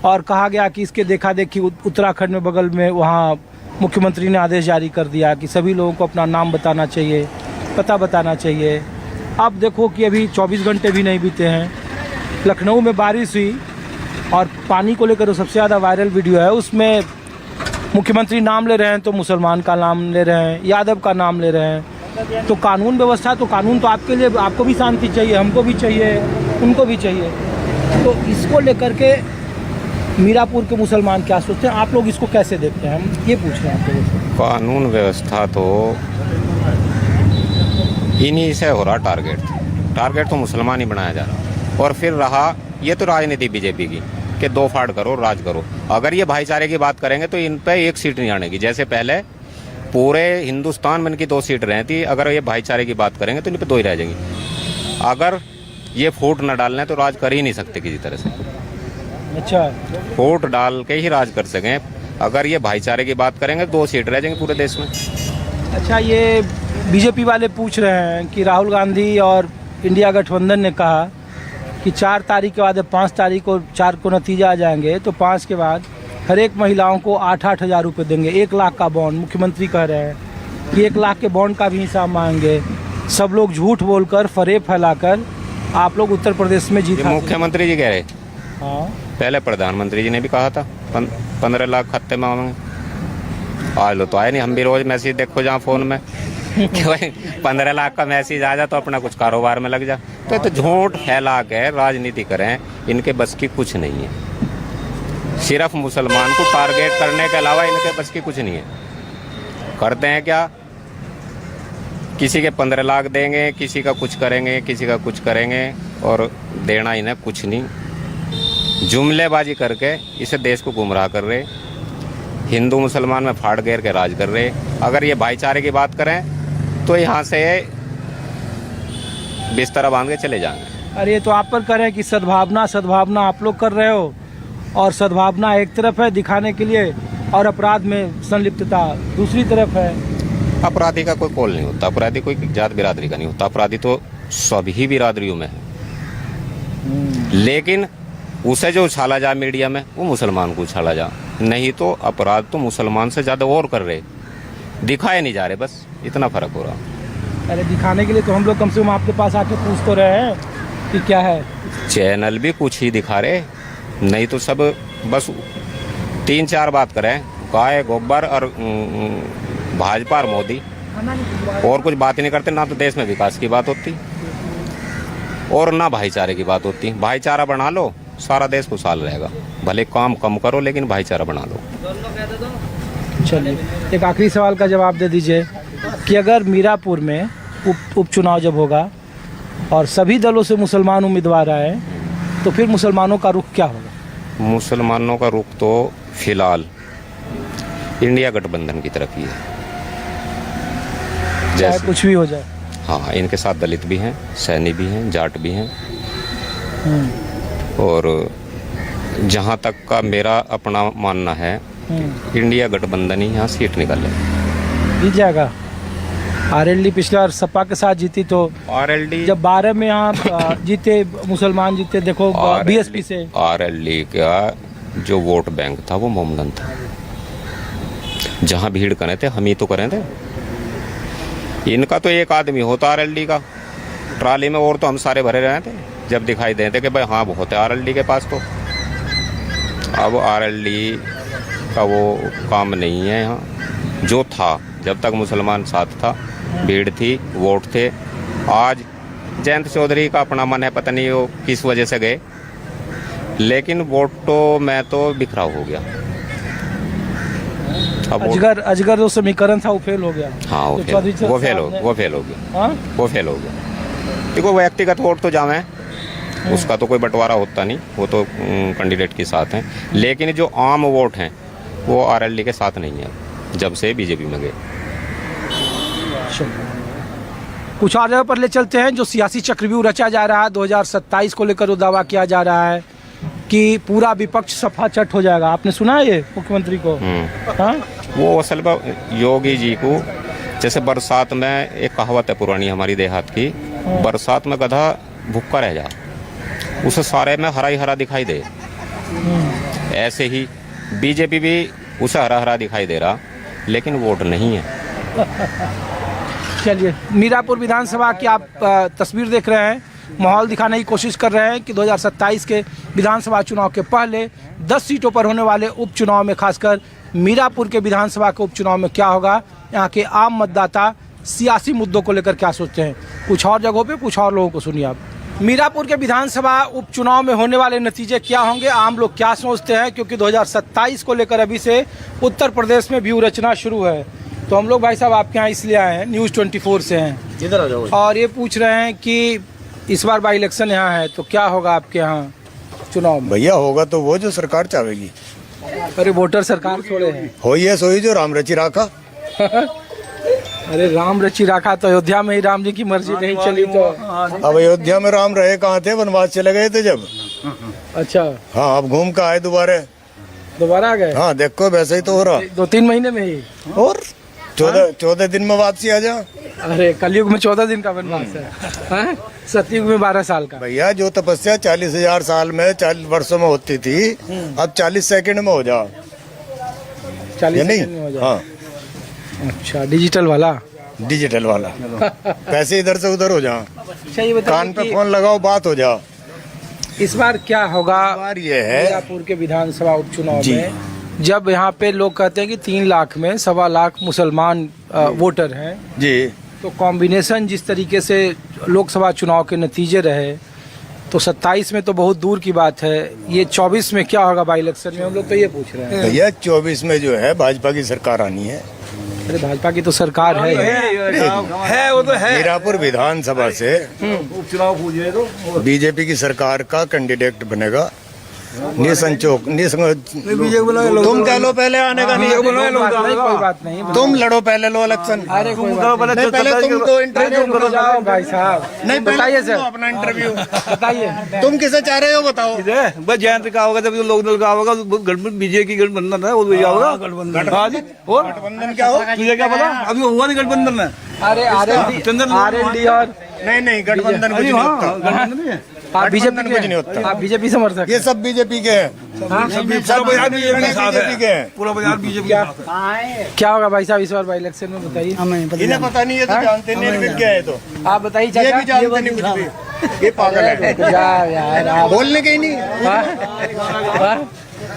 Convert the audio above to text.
और कहा गया कि इसके देखा देखी उत्तराखंड में बगल में वहाँ मुख्यमंत्री ने आदेश जारी कर दिया कि सभी लोगों को अपना नाम बताना चाहिए, पता बताना चाहिए। अब देखो कि अभी 24 घंटे भी नहीं बीते हैं, लखनऊ में बारिश हुई और पानी को लेकर तो सबसे ज़्यादा वायरल वीडियो है, उसमें मुख्यमंत्री नाम ले रहे हैं तो मुसलमान का नाम ले रहे हैं, यादव का नाम ले रहे हैं। तो कानून व्यवस्था, तो कानून तो आपके लिए, आपको भी शांति चाहिए, हमको भी चाहिए, उनको भी चाहिए। तो इसको लेकर के मीरापुर के मुसलमान क्या सोचते हैं, आप लोग इसको कैसे देखते हैं, हम ये पूछ रहे हैं आप लोगों से। कानून व्यवस्था तो इन्हीं से हो रहा टारगेट तो मुसलमान ही बनाया जा रहा। और फिर रहा ये तो राजनीति बीजेपी की कि दो फाड़ करो, राज करो। अगर ये भाईचारे की बात करेंगे तो इन पे एक सीट नहीं आने की, जैसे पहले पूरे हिंदुस्तान में इनकी 2 सीट रहती। अगर ये भाईचारे की बात करेंगे तो इन पे 2 ही रह जाएंगी। अगर ये फूट न डालने तो राज कर ही नहीं सकते किसी तरह से। अच्छा, फूट डाल के ही राज कर सकें। अगर ये भाईचारे की बात करेंगे 2 सीट रह जाएंगी पूरे देश में। अच्छा, ये बीजेपी वाले पूछ रहे हैं कि राहुल गांधी और इंडिया गठबंधन ने कहा कि 4 तारीख के बाद, 5 तारीख को 4 को नतीजा आ जाएंगे तो 5 के बाद हर एक महिलाओं को 8-8 हज़ार रुपये देंगे, 1 लाख का बॉन्ड। मुख्यमंत्री कह रहे हैं कि 1 लाख के बॉन्ड का भी हिसाब मांगेंगे। सब लोग झूठ बोलकर, फरेब फैलाकर आप लोग उत्तर प्रदेश में जीत। मुख्यमंत्री जी कह रहे, हाँ, पहले प्रधानमंत्री जी ने भी कहा था 15 लाख खाते में मांगे। आज लो तो आए नहीं। हम भी रोज मैसेज देखो जहाँ फोन में कि भाई 15 लाख का मैसेज आ जा तो अपना कुछ कारोबार में लग जा। तो झूठ फैला के राजनीति करें, इनके बस की कुछ नहीं है। सिर्फ मुसलमान को टारगेट करने के अलावा इनके बस की कुछ नहीं है। करते हैं क्या, किसी के 15 लाख देंगे, किसी का कुछ करेंगे, किसी का कुछ करेंगे, और देना इन्हें कुछ नहीं। जुमलेबाजी करके इसे देश को गुमराह कर रहे, हिंदू मुसलमान में फाड़ घेर के राज कर रहे। अगर ये भाईचारे की बात करें तो यहाँ से बिस्तर बांध के चले जाएंगे। अरे ये तो आप पर कर रहे हैं कि सद्भावना आप लोग कर रहे हो, और सद्भावना एक तरफ है दिखाने के लिए, और अपराध में संलिप्तता दूसरी तरफ है। अपराधी का कोई कॉल नहीं होता, अपराधी कोई जात बिरादरी का नहीं होता। अपराधी तो सभी बिरादरियों में है, लेकिन उसे जो उछाला जा मीडिया में वो मुसलमान को उछाला जा, नहीं तो अपराध तो मुसलमान से ज़्यादा और कर रहे, दिखाए नहीं जा रहे, बस इतना फर्क हो रहा। अरे दिखाने के लिए तो हम लोग कम से कम आपके पास आके पूछ तो रहे हैं कि क्या है। चैनल भी कुछ ही दिखा रहे, नहीं तो सब बस 3-4 बात करें, गाय गोबर और भाजपा और मोदी, और कुछ बात ही नहीं करते। ना तो देश में विकास की बात होती और ना भाईचारे की बात होती। भाईचारा बना लो, सारा देश खुशहाल रहेगा। भले काम कम करो लेकिन भाईचारा बना लो। चलिए, एक आखिरी सवाल का जवाब दे दीजिए कि अगर मीरापुर में उपचुनाव जब होगा और सभी दलों से मुसलमान उम्मीदवार आए तो फिर मुसलमानों का रुख क्या होगा? मुसलमानों का रुख तो फिलहाल इंडिया गठबंधन की तरफ ही है, चाहे कुछ भी हो जाए। हाँ, इनके साथ दलित भी हैं, सैनी भी हैं, जाट भी हैं, और जहाँ तक का मेरा अपना मानना है इंडिया गठबंधन ही यहाँ सीट निकाले, जीत जाएगा। आरएलडी पिछला बार सपा के साथ जीती, तो आरएलडी जब 12 में यहाँ जीते, मुसलमान जीते। देखो बीएसपी से आरएलडी का जो वोट बैंक था वो मोमडन था, जहाँ भीड़ करे थे हम ही तो करे थे। इनका तो एक आदमी होता आरएलडी का ट्राली में, और तो हम सारे भरे रहे थे। जब दिखाई देते कि भाई हाँ बहुत है आरएलडी के पास, तो अब आरएलडी का वो काम नहीं है यहाँ जो था। जब तक मुसलमान साथ था, भीड़ थी, वोट थे। आज जयंत चौधरी का अपना मन है, पता नहीं वो किस वजह से गए, लेकिन वोट तो मैं तो बिखराव हो गया। अजगर जो समीकरण था वो फेल हो गया। हाँ, वो फेल हो गया। देखो व्यक्तिगत वोट तो जावे, उसका तो कोई बंटवारा होता नहीं, वो तो कैंडिडेट के साथ हैं, लेकिन जो आम वोट हैं वो आरएलडी के साथ नहीं है जब से बीजेपी में गए। कुछ और जगह पर ले चलते हैं। जो सियासी चक्रव्यूह रचा जा रहा है 2027 को लेकर, वो दावा किया जा रहा है कि पूरा विपक्ष सफा चट हो जाएगा। आपने सुना है ये मुख्यमंत्री को? हाँ, वो असल में योगी जी को, जैसे बरसात में एक कहावत है पुरानी हमारी देहात की, बरसात में गधा भूखा रह जा, उसे सारे में हरा ही हरा दिखाई दे। ऐसे ही बीजेपी भी उसे हरा हरा दिखाई दे रहा, लेकिन वोट नहीं है। चलिए, मीरापुर विधानसभा की आप तस्वीर देख रहे हैं, माहौल दिखाने की कोशिश कर रहे हैं कि 2027 के विधानसभा चुनाव के पहले 10 सीटों पर होने वाले उपचुनाव में, खासकर मीरापुर के विधानसभा के उपचुनाव में क्या होगा, यहाँ के आम मतदाता सियासी मुद्दों को लेकर क्या सोचते हैं। कुछ और जगहों पे कुछ और लोगों को सुनिए आप। मीरापुर के विधानसभा उपचुनाव में होने वाले नतीजे क्या होंगे, आम लोग क्या सोचते हैं, क्योंकि 2027 को लेकर अभी से उत्तर प्रदेश में व्यू रचना शुरू है। तो हम लोग भाई साहब आपके यहाँ इसलिए आए हैं, न्यूज़ 24 से हैं, इधर आ जाओ। और ये पूछ रहे हैं कि इस बार बाई इलेक्शन यहाँ है तो क्या होगा आपके यहाँ चुनाव में। भैया होगा तो वो जो सरकार चाहेगी। अरे वोटर सरकार छोड़े हैं। हो ये सोई जो राम रची राखा। अरे राम रची राखा, तो अयोध्या में ही राम जी की मर्जी नहीं चली तो। अब अयोध्या में राम रहे कहाँ थे, वनवास चले गए थे जब। अच्छा, हाँ अब घूम के आए दोबारा आ गए। हाँ देखो वैसे ही तो हो रहा। 2-3 महीने में ही, और 14 दिन में वापसी आ जा। अरे कलयुग में 14 दिन का वनवास है, हाँ? सतयुग में 12 साल का। भैया जो तपस्या 40,000 साल में 40 वर्षों में होती थी, अब 40 सेकंड में हो जा। 40 नहीं सेकंड में हो जाए। हाँ अच्छा, डिजिटल वाला। डिजिटल वाला पैसे इधर से उधर हो जा, अच्छा, ये बताइए कान पे कि फोन लगाओ बात हो जा। इस बार क्या होगा बार ये है मीरापुर के विधानसभा उपचुनाव जी। में, जब यहाँ पे लोग कहते हैं कि 3 लाख में 1.25 लाख मुसलमान वोटर हैं, जी। तो कॉम्बिनेशन जिस तरीके से लोकसभा चुनाव के नतीजे रहे, तो 27 में तो बहुत दूर की बात है, ये 24 में क्या होगा बाई इलेक्शन में, हम लोग तो ये पूछ रहे हैं। भैया 24 में जो है भाजपा की सरकार आनी है। अरे भाजपा की तो सरकार है वो तो है। मीरापुर विधानसभा से उपचुनाव पूछे तो बीजेपी की सरकार का कैंडिडेट बनेगा निसंचोक तुम कह लो पहले आने का नहीं, कोई बात नहीं। तुम लड़ो पहले लो इलेक्शन। अरे कोई बात नहीं। नहीं पहले तुम तो इंटरव्यू जाओ भाई साहब, नहीं बताइए सर, अपना इंटरव्यू बताइए। तुम किसे चाह रहे हो बताओ। बस जयंत का होगा, जब लोकदल का होगा, गठबंधन बीजेपी की गठबंधन है, वो भी होगा गठबंधन। हाँ जी, और गठबंधन क्या हो, तुझे क्या पता, अभी हुआ नहीं गठबंधन है। अरे आरएनडी और नहीं गठबंधन कुछ नहीं होता। गठबंधन नहीं है। आप बीजेपी कुछ नहीं होता। आप बीजेपी समर्थक। ये सब बीजेपी के हैं, सब बीजेपी के हैं। पूरा बाजार बीजेपी के साथ है। क्या होगा भाई साहब इस बार बाई इलेक्शन में, बताइए। इन्हें पता नहीं है तो जानते नहीं है क्या है, तो आप बताइए ये चाचा। भी जानते नहीं कुछ भी। ये पागल है, यार आप बोलने के ही नहीं। हाँ? हाँ?